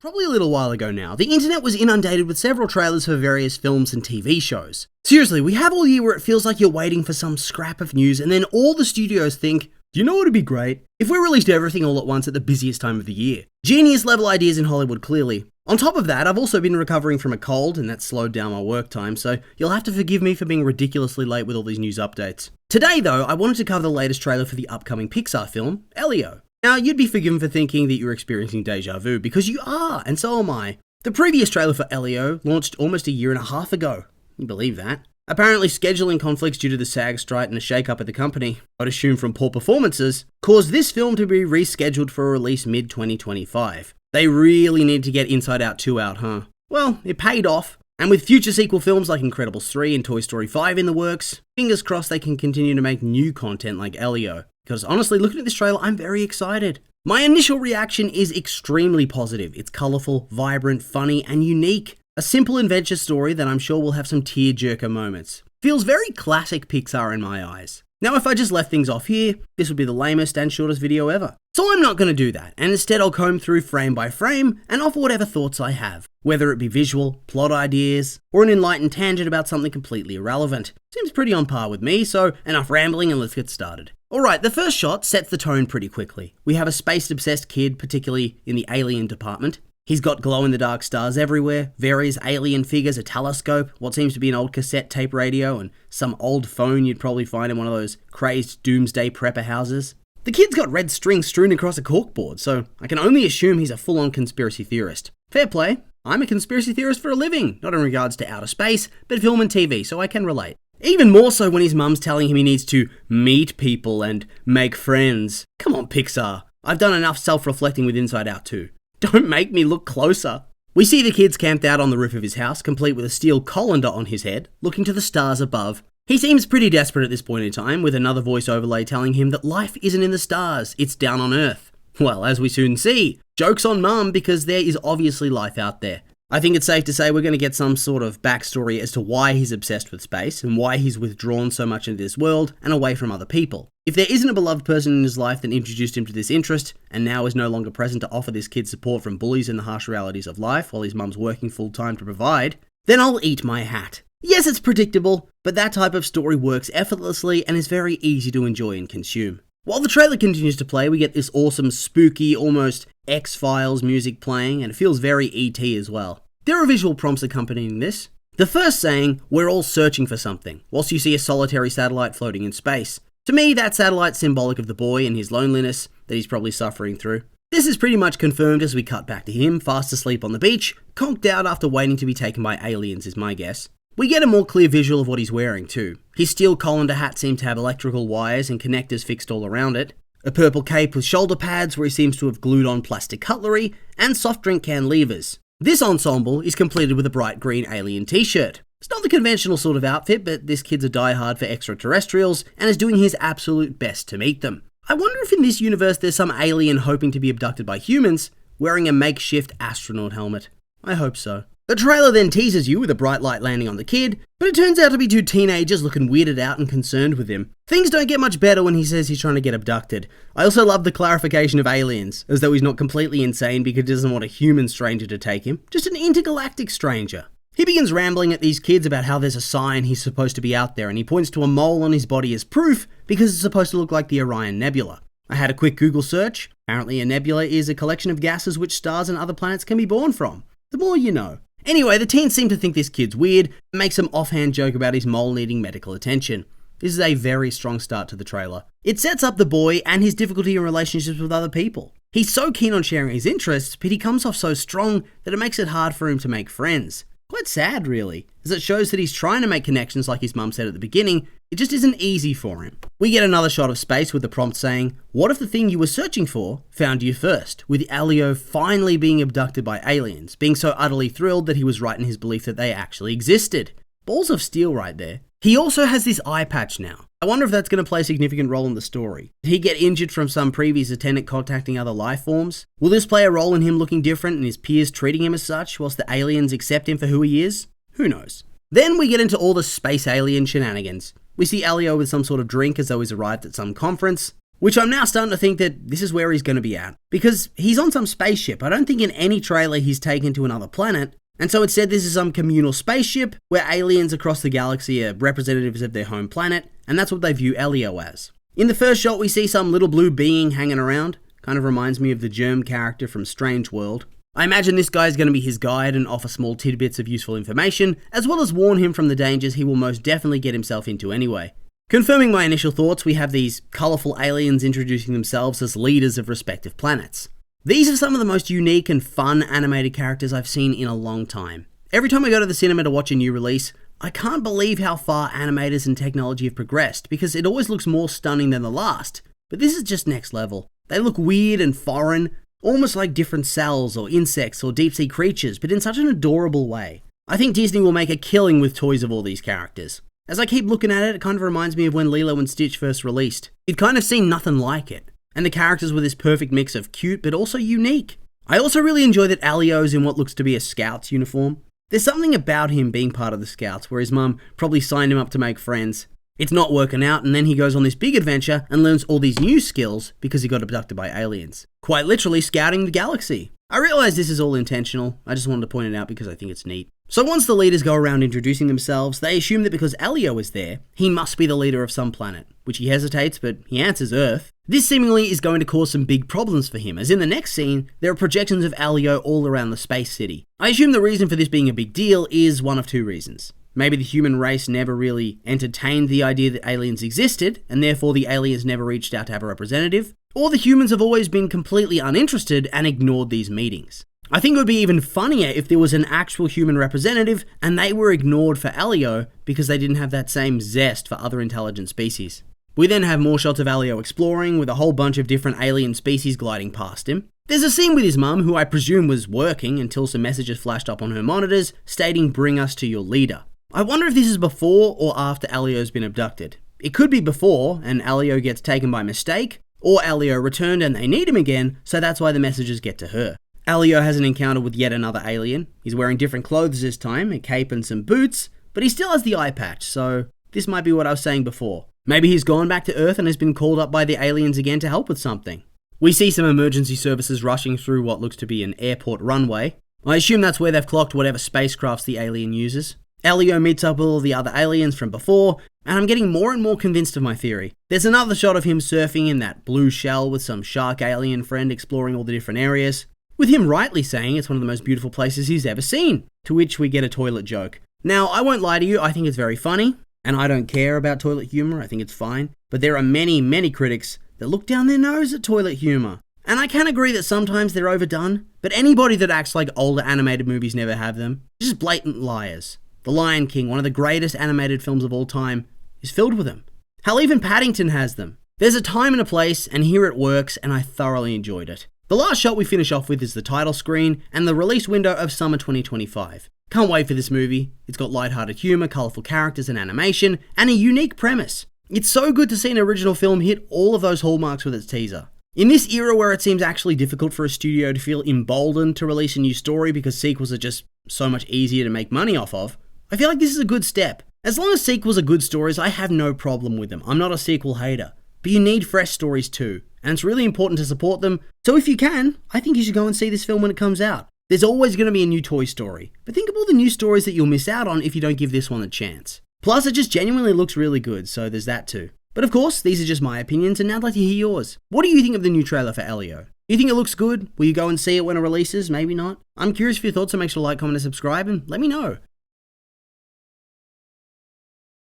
Probably a little while ago now, the internet was inundated with several trailers for various films and TV shows. Seriously, we have all year where it feels like you're waiting for some scrap of news and then all the studios think, do you know what would be great? If we released everything all at once at the busiest time of the year. Genius level ideas in Hollywood, clearly. On top of that, I've also been recovering from a cold and that slowed down my work time, so you'll have to forgive me for being ridiculously late with all these news updates. Today though, I wanted to cover the latest trailer for the upcoming Pixar film, Elio. Now, you'd be forgiven for thinking that you're experiencing deja vu, because you are, and so am I. The previous trailer for Elio launched almost a year and a half ago. Can you believe that? Apparently, scheduling conflicts due to the SAG strike and a shake-up at the company, I'd assume from poor performances, caused this film to be rescheduled for a release mid-2025. They really need to get Inside Out 2 out, huh? Well, it paid off, and with future sequel films like Incredibles 3 and Toy Story 5 in the works, fingers crossed they can continue to make new content like Elio. Because honestly, looking at this trailer, I'm very excited. My initial reaction is extremely positive. It's colourful, vibrant, funny, and unique. A simple adventure story that I'm sure will have some tear-jerker moments. Feels very classic Pixar in my eyes. Now, if I just left things off here, this would be the lamest and shortest video ever. So I'm not going to do that, and instead I'll comb through frame by frame and offer whatever thoughts I have, whether it be visual, plot ideas, or an enlightened tangent about something completely irrelevant. Seems pretty on par with me, so enough rambling and let's get started. Alright, the first shot sets the tone pretty quickly. We have a space-obsessed kid, particularly in the alien department. He's got glow-in-the-dark stars everywhere, various alien figures, a telescope, what seems to be an old cassette tape radio, and some old phone you'd probably find in one of those crazed doomsday prepper houses. The kid's got red string strewn across a corkboard, so I can only assume he's a full-on conspiracy theorist. Fair play, I'm a conspiracy theorist for a living, not in regards to outer space, but film and TV, so I can relate. Even more so when his mum's telling him he needs to meet people and make friends. Come on, Pixar. I've done enough self-reflecting with Inside Out 2. Don't make me look closer. We see the kids camped out on the roof of his house, complete with a steel colander on his head, looking to the stars above. He seems pretty desperate at this point in time, with another voice overlay telling him that life isn't in the stars, it's down on Earth. Well, as we soon see, joke's on Mum because there is obviously life out there. I think it's safe to say we're going to get some sort of backstory as to why he's obsessed with space and why he's withdrawn so much into this world and away from other people. If there isn't a beloved person in his life that introduced him to this interest and now is no longer present to offer this kid support from bullies and the harsh realities of life while his mum's working full time to provide, then I'll eat my hat. Yes, it's predictable, but that type of story works effortlessly and is very easy to enjoy and consume. While the trailer continues to play, we get this awesome, spooky, almost X-Files music playing, and it feels very E.T. as well. There are visual prompts accompanying this. The first saying, we're all searching for something, whilst you see a solitary satellite floating in space. To me, that satellite's symbolic of the boy and his loneliness that he's probably suffering through. This is pretty much confirmed as we cut back to him, fast asleep on the beach, conked out after waiting to be taken by aliens is my guess. We get a more clear visual of what he's wearing too. His steel colander hat seems to have electrical wires and connectors fixed all around it, a purple cape with shoulder pads where he seems to have glued on plastic cutlery, and soft drink can levers. This ensemble is completed with a bright green alien t-shirt. It's not the conventional sort of outfit, but this kid's a diehard for extraterrestrials and is doing his absolute best to meet them. I wonder if in this universe there's some alien hoping to be abducted by humans, wearing a makeshift astronaut helmet. I hope so. The trailer then teases you with a bright light landing on the kid, but it turns out to be two teenagers looking weirded out and concerned with him. Things don't get much better when he says he's trying to get abducted. I also love the clarification of aliens, as though he's not completely insane because he doesn't want a human stranger to take him, just an intergalactic stranger. He begins rambling at these kids about how there's a sign he's supposed to be out there, and he points to a mole on his body as proof because it's supposed to look like the Orion Nebula. I had a quick Google search. Apparently a nebula is a collection of gases which stars and other planets can be born from. The more you know. Anyway, the teens seem to think this kid's weird and make some offhand joke about his mole needing medical attention. This is a very strong start to the trailer. It sets up the boy and his difficulty in relationships with other people. He's so keen on sharing his interests, but he comes off so strong that it makes it hard for him to make friends. Quite sad, really, as it shows that he's trying to make connections like his mum said at the beginning, it just isn't easy for him. We get another shot of space with the prompt saying, what if the thing you were searching for found you first, with Elio finally being abducted by aliens, being so utterly thrilled that he was right in his belief that they actually existed. Balls of steel right there. He also has this eye patch now. I wonder if that's going to play a significant role in the story. Did he get injured from some previous attendant contacting other life forms? Will this play a role in him looking different and his peers treating him as such, whilst the aliens accept him for who he is? Who knows? Then we get into all the space alien shenanigans. We see Elio with some sort of drink as though he's arrived at some conference. Which I'm now starting to think that this is where he's going to be at. Because he's on some spaceship. I don't think in any trailer he's taken to another planet. And so it said this is some communal spaceship where aliens across the galaxy are representatives of their home planet, and that's what they view Elio as. In the first shot we see some little blue being hanging around. Kind of reminds me of the germ character from Strange World. I imagine this guy is going to be his guide and offer small tidbits of useful information, as well as warn him from the dangers he will most definitely get himself into anyway. Confirming my initial thoughts, we have these colourful aliens introducing themselves as leaders of respective planets. These are some of the most unique and fun animated characters I've seen in a long time. Every time I go to the cinema to watch a new release, I can't believe how far animators and technology have progressed, because it always looks more stunning than the last. But this is just next level. They look weird and foreign, almost like different cells or insects or deep sea creatures, but in such an adorable way. I think Disney will make a killing with toys of all these characters. As I keep looking at it, it kind of reminds me of when Lilo and Stitch first released. You'd kind of seen nothing like it. And the characters were this perfect mix of cute but also unique. I also really enjoy that Elio's in what looks to be a Scouts uniform. There's something about him being part of the Scouts where his mum probably signed him up to make friends. It's not working out, and then he goes on this big adventure and learns all these new skills because he got abducted by aliens. Quite literally scouting the galaxy. I realise this is all intentional, I just wanted to point it out because I think it's neat. So once the leaders go around introducing themselves, they assume that because Elio is there, he must be the leader of some planet, which he hesitates, but he answers Earth. This seemingly is going to cause some big problems for him, as in the next scene, there are projections of Elio all around the space city. I assume the reason for this being a big deal is one of two reasons. Maybe the human race never really entertained the idea that aliens existed, and therefore the aliens never reached out to have a representative, or the humans have always been completely uninterested and ignored these meetings. I think it would be even funnier if there was an actual human representative and they were ignored for Elio because they didn't have that same zest for other intelligent species. We then have more shots of Elio exploring with a whole bunch of different alien species gliding past him. There's a scene with his mum, who I presume was working until some messages flashed up on her monitors stating "bring us to your leader." I wonder if this is before or after Elio's been abducted. It could be before and Elio gets taken by mistake, or Elio returned and they need him again, so that's why the messages get to her. Elio has an encounter with yet another alien. He's wearing different clothes this time, a cape and some boots, but he still has the eye patch, so this might be what I was saying before. Maybe he's gone back to Earth and has been called up by the aliens again to help with something. We see some emergency services rushing through what looks to be an airport runway. I assume that's where they've clocked whatever spacecrafts the alien uses. Elio meets up with all the other aliens from before, and I'm getting more and more convinced of my theory. There's another shot of him surfing in that blue shell with some shark alien friend exploring all the different areas, with him rightly saying it's one of the most beautiful places he's ever seen, to which we get a toilet joke. Now, I won't lie to you, I think it's very funny, and I don't care about toilet humour, I think it's fine, but there are many critics that look down their nose at toilet humour. And I can agree that sometimes they're overdone, but anybody that acts like older animated movies never have them, is just blatant liars. The Lion King, one of the greatest animated films of all time, is filled with them. Hell, even Paddington has them. There's a time and a place, and here it works, and I thoroughly enjoyed it. The last shot we finish off with is the title screen and the release window of summer 2025. Can't wait for this movie. It's got lighthearted humour, colourful characters and animation, and a unique premise. It's so good to see an original film hit all of those hallmarks with its teaser. In this era where it seems actually difficult for a studio to feel emboldened to release a new story because sequels are just so much easier to make money off of, I feel like this is a good step. As long as sequels are good stories, I have no problem with them. I'm not a sequel hater. But you need fresh stories too, and it's really important to support them, so if you can, I think you should go and see this film when it comes out. There's always going to be a new Toy Story, but think of all the new stories that you'll miss out on if you don't give this one a chance. Plus, it just genuinely looks really good, so there's that too. But of course, these are just my opinions, and I'd like to hear yours. What do you think of the new trailer for Elio? You think it looks good? Will you go and see it when it releases? Maybe not. I'm curious for your thoughts, so make sure to like, comment, and subscribe, and let me know.